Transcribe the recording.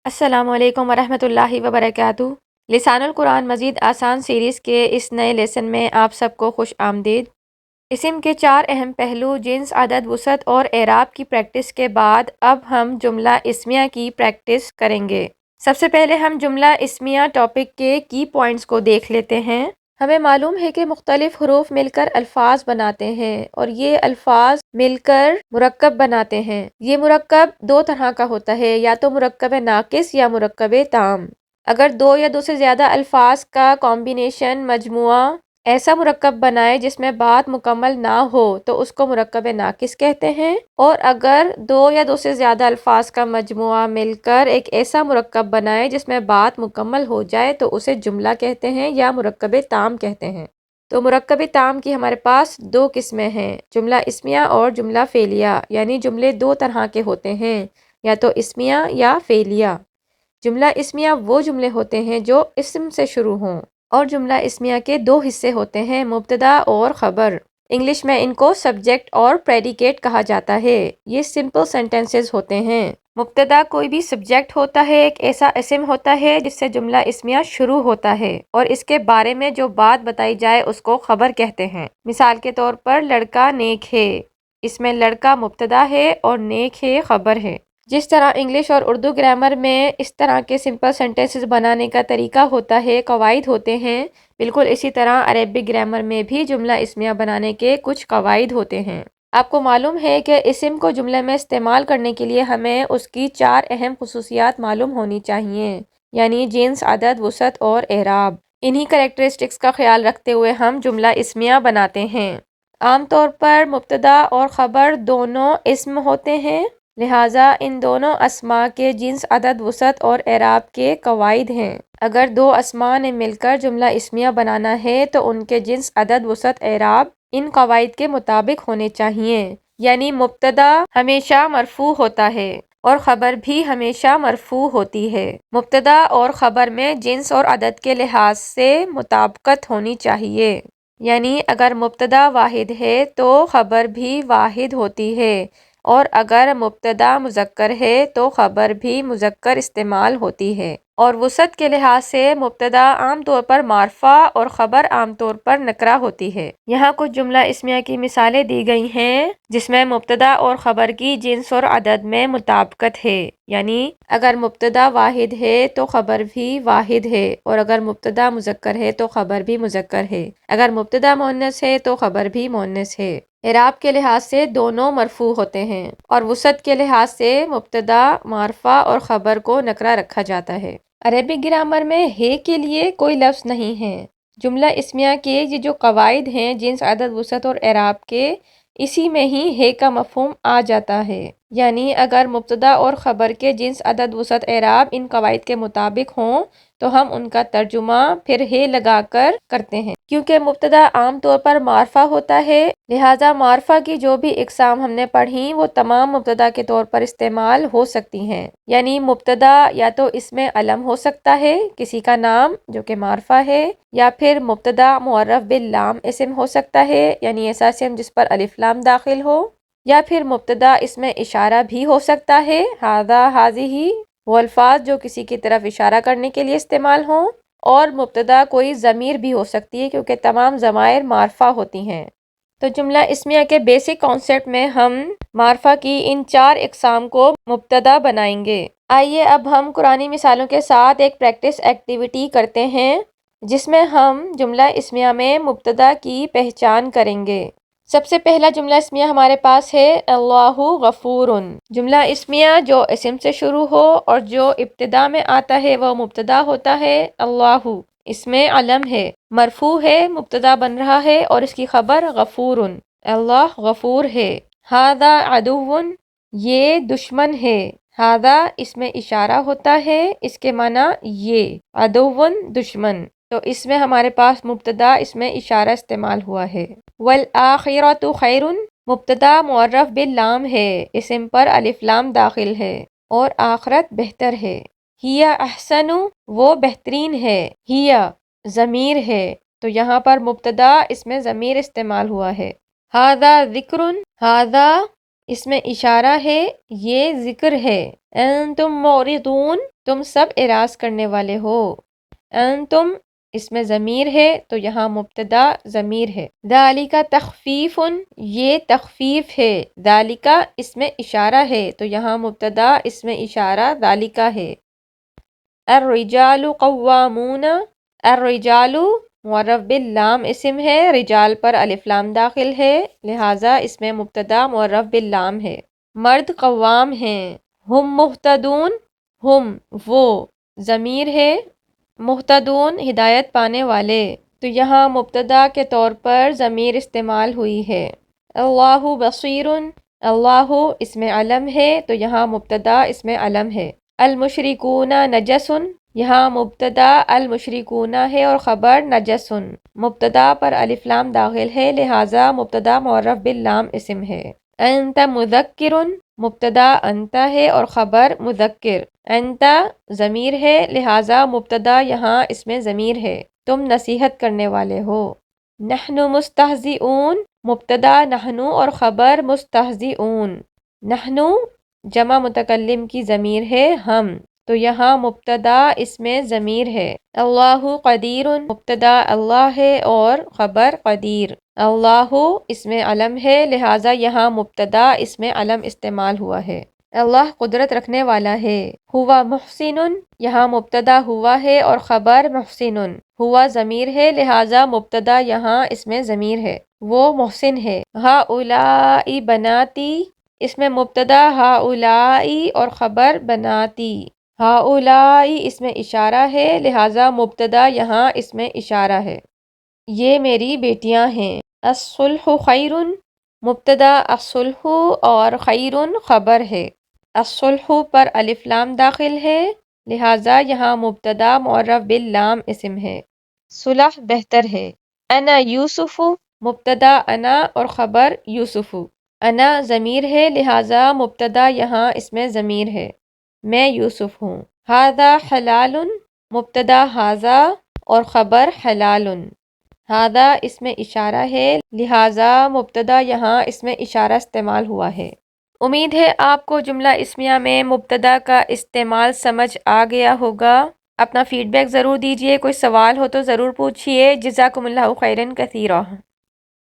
السلام علیکم ورحمۃ اللہ وبرکاتہ۔ لسان القرآن مزید آسان سیریز کے اس نئے لیسن میں آپ سب کو خوش آمدید۔ اسم کے 4 اہم پہلو جنس، عدد، وسعت اور اعراب کی پریکٹس کے بعد اب ہم جملہ اسمیہ کی پریکٹس کریں گے۔ سب سے پہلے ہم جملہ اسمیہ ٹاپک کے کی پوائنٹس کو دیکھ لیتے ہیں۔ ہمیں معلوم ہے کہ مختلف حروف مل کر الفاظ بناتے ہیں اور یہ الفاظ مل کر مرکب بناتے ہیں۔ یہ مرکب 2 طرح کا ہوتا ہے، یا تو مرکب ناقص یا مرکب تام۔ اگر 2 یا 2 سے زیادہ الفاظ کا کمبینیشن مجموعہ ایسا مرکب بنائے جس میں بات مکمل نہ ہو تو اس کو مرکب ناقص کہتے ہیں، اور اگر 2 یا 2 سے زیادہ الفاظ کا مجموعہ مل کر ایک ایسا مرکب بنائے جس میں بات مکمل ہو جائے تو اسے جملہ کہتے ہیں یا مرکب تام کہتے ہیں۔ تو مرکب تام کی ہمارے پاس 2 قسمیں ہیں، جملہ اسمیہ اور جملہ فعلیہ، یعنی جملے 2 طرح کے ہوتے ہیں، یا تو اسمیہ یا فعلیہ۔ جملہ اسمیہ وہ جملے ہوتے ہیں جو اسم سے شروع ہوں، اور جملہ اسمیہ کے 2 حصے ہوتے ہیں، مبتدا اور خبر۔ انگلش میں ان کو سبجیکٹ اور پریڈیکیٹ کہا جاتا ہے۔ یہ سمپل سینٹنسز ہوتے ہیں۔ مبتدا کوئی بھی سبجیکٹ ہوتا ہے، ایک ایسا اسم ہوتا ہے جس سے جملہ اسمیہ شروع ہوتا ہے، اور اس کے بارے میں جو بات بتائی جائے اس کو خبر کہتے ہیں۔ مثال کے طور پر لڑکا نیک ہے، اس میں لڑکا مبتدا ہے اور نیک ہے خبر ہے۔ جس طرح انگلش اور اردو گرامر میں اس طرح کے سمپل سینٹنسز بنانے کا طریقہ ہوتا ہے، قواعد ہوتے ہیں، بالکل اسی طرح عربک گرامر میں بھی جملہ اسمیہ بنانے کے کچھ قواعد ہوتے ہیں۔ آپ کو معلوم ہے کہ اسم کو جملے میں استعمال کرنے کے لیے ہمیں اس کی 4 اہم خصوصیات معلوم ہونی چاہیے، یعنی جنس، عدد، وسعت اور اعراب۔ انہی کریکٹرسٹکس کا خیال رکھتے ہوئے ہم جملہ اسمیہ بناتے ہیں۔ عام طور پر مبتدا اور خبر دونوں اسم ہوتے ہیں، لہٰذا ان دونوں اسماء کے جنس، عدد، وسعت اور اعراب کے قواعد ہیں۔ اگر 2 اسماء نے مل کر جملہ اسمیہ بنانا ہے تو ان کے جنس، عدد، وسعت، اعراب ان قواعد کے مطابق ہونے چاہیے، یعنی مبتدا ہمیشہ مرفوع ہوتا ہے اور خبر بھی ہمیشہ مرفوع ہوتی ہے۔ مبتدا اور خبر میں جنس اور عدد کے لحاظ سے مطابقت ہونی چاہیے، یعنی اگر مبتدا واحد ہے تو خبر بھی واحد ہوتی ہے، اور اگر مبتدا مذکر ہے تو خبر بھی مذکر استعمال ہوتی ہے۔ اور وسعت کے لحاظ سے مبتدا عام طور پر معرفہ اور خبر عام طور پر نکرہ ہوتی ہے۔ یہاں کچھ جملہ اسمیہ کی مثالیں دی گئی ہیں جس میں مبتدا اور خبر کی جنس اور عدد میں مطابقت ہے، یعنی اگر مبتدا واحد ہے تو خبر بھی واحد ہے، اور اگر مبتدا مذکر ہے تو خبر بھی مذکر ہے، اگر مبتدا مؤنث ہے تو خبر بھی مؤنث ہے۔ اعراب کے لحاظ سے دونوں مرفوع ہوتے ہیں، اور وسعت کے لحاظ سے مبتدا معرفہ اور خبر کو نکرہ رکھا جاتا ہے۔ عربک گرامر میں ہے کے لیے کوئی لفظ نہیں ہے۔ جملہ اسمیہ کے یہ جو قواعد ہیں جنس، عدد، وسعت اور اعراب کے، اسی میں ہی ہے کا مفہوم آ جاتا ہے، یعنی اگر مبتدا اور خبر کے جنس، عدد، وسعت، اعراب ان قواعد کے مطابق ہوں تو ہم ان کا ترجمہ پھر ہے لگا کر کرتے ہیں۔ کیونکہ مبتدا عام طور پر معرفہ ہوتا ہے، لہٰذا معرفہ کی جو بھی اقسام ہم نے پڑھی وہ تمام مبتدا کے طور پر استعمال ہو سکتی ہیں، یعنی مبتدا یا تو اس میں علم ہو سکتا ہے، کسی کا نام جو کہ معرفہ ہے، یا پھر مبتدا معرف باللام اسم ہو سکتا ہے، یعنی ایسا اسم جس پر الف لام داخل ہو، یا پھر مبتدا اس میں اشارہ بھی ہو سکتا ہے، ھذا، ھذہ، وہ الفاظ جو کسی کی طرف اشارہ کرنے کے لیے استعمال ہوں، اور مبتدا کوئی ضمیر بھی ہو سکتی ہے کیونکہ تمام ضمائر معرفہ ہوتی ہیں۔ تو جملہ اسمیہ کے بیسک کانسیپٹ میں ہم معرفہ کی ان 4 اقسام کو مبتدا بنائیں گے۔ آئیے اب ہم قرآنی مثالوں کے ساتھ ایک پریکٹس ایکٹیویٹی کرتے ہیں جس میں ہم جملہ اسمیہ میں مبتدا کی پہچان کریں گے۔ سب سے پہلا جملہ اسمیہ ہمارے پاس ہے اللہ غفور۔ جملہ اسمیہ جو اسم سے شروع ہو اور جو ابتدا میں آتا ہے وہ مبتدا ہوتا ہے، اللہ اس میں علم ہے، مرفوع ہے، مبتدا بن رہا ہے، اور اس کی خبر غفور، اللہ غفور ہے۔ ھذا عدو، یہ دشمن ہے، ھذا اس میں اشارہ ہوتا ہے، اس کے معنی یہ، عدو دشمن، تو اس میں ہمارے پاس مبتدا اس میں اشارہ استعمال ہوا ہے۔ والآخرۃ خیر، مبتدا معرف باللام ہے، اسم پر الف لام داخل ہے، اور آخرت بہتر ہے۔ ہی احسن، وہ بہترین ہے، ہی ضمیر ہے، تو یہاں پر مبتدا اس میں ضمیر استعمال ہوا ہے۔ ھذا ذکر، ھذا اس میں اشارہ ہے، یہ ذکر ہے۔ انتم معرضون، تم سب اعراض کرنے والے ہو۔ انتم اس میں ضمیر ہے تو یہاں مبتدا ضمیر ہے۔ ذالک تخفیف، یہ تخفیف ہے۔ ذالک اس میں اشارہ ہے تو یہاں مبتدا اس میں اشارہ ذالک ہے۔ الرجال قوامون، الرجال معرف باللام اسم ہے، رجال پر الف لام داخل ہے لہٰذا اس میں مبتدا معرف باللام ہے۔ مرد قوام ہیں۔ ہم مہتدون، ہم وہ ضمیر ہے، مہتدون ہدایت پانے والے تو یہاں مبتدا کے طور پر ضمیر استعمال ہوئی ہے۔ اللہ بصیر، اللہ اس میں علم ہے تو یہاں مبتدا اس میں علم ہے۔ المشرکون نجس، یہاں مبتدا المشرکون ہے اور خبر نجس، مبتدا پر الف لام داخل ہے لہٰذا مبتدا معرف باللام اسم ہے۔ انت مذکر، مبتدا انت ہے اور خبر مذکر، انت ضمیر ہے لہٰذا مبتدا یہاں اس میں ضمیر ہے، تم نصیحت کرنے والے ہو۔ نحن مستہزئون، مبتدا نحن اور خبر مستہزئون، نحن جمع متکلم کی ضمیر ہے ہم تو یہاں مبتدا اس میں ضمیر ہے۔ اللہ قدیر، مبتدا اللہ ہے اور خبر قدیر، اللہ اس میں علم ہے لہٰذا یہاں مبتدا اس میں علم استعمال ہوا ہے۔ اللہ قدرت رکھنے والا ہے۔ ہوا محسن، یہاں مبتدا ہوا ہے اور خبر محسن، ہوا ضمیر ہے لہٰذا مبتدا یہاں اس میں ضمیر ہے، وہ محسن ہے۔ ہؤلاء بناتی، اس میں مبتدا ہؤلاء اور خبر بناتی، ہؤلاء اس میں اشارہ ہے لہٰذا مبتدا یہاں اس میں اشارہ ہے، یہ میری بیٹیاں ہیں۔ الصلح خیر، مبتدا الصلح اور خیر خبر ہے، الصلح پر الف لام داخل ہے لہٰذا یہاں مبتدا معرف باللام اسم ہے، صلح بہتر ہے۔ انا یوسف، مبتدا انا اور خبر یوسف، انا ضمیر ہے لہٰذا مبتدا یہاں اس میں ضمیر ہے، میں یوسف ہوں۔ ھذا حلال، مبتدا ھذا اور خبر حلال، ھذا اس میں اشارہ ہے لہٰذا مبتدا یہاں اس میں اشارہ استعمال ہوا ہے۔ امید ہے آپ کو جملہ اسمیہ میں مبتدا کا استعمال سمجھ آ گیا ہوگا۔ اپنا فیڈ بیک ضرور دیجیے، کوئی سوال ہو تو ضرور پوچھیے۔ جزاکم اللہ خیرا کثیرا۔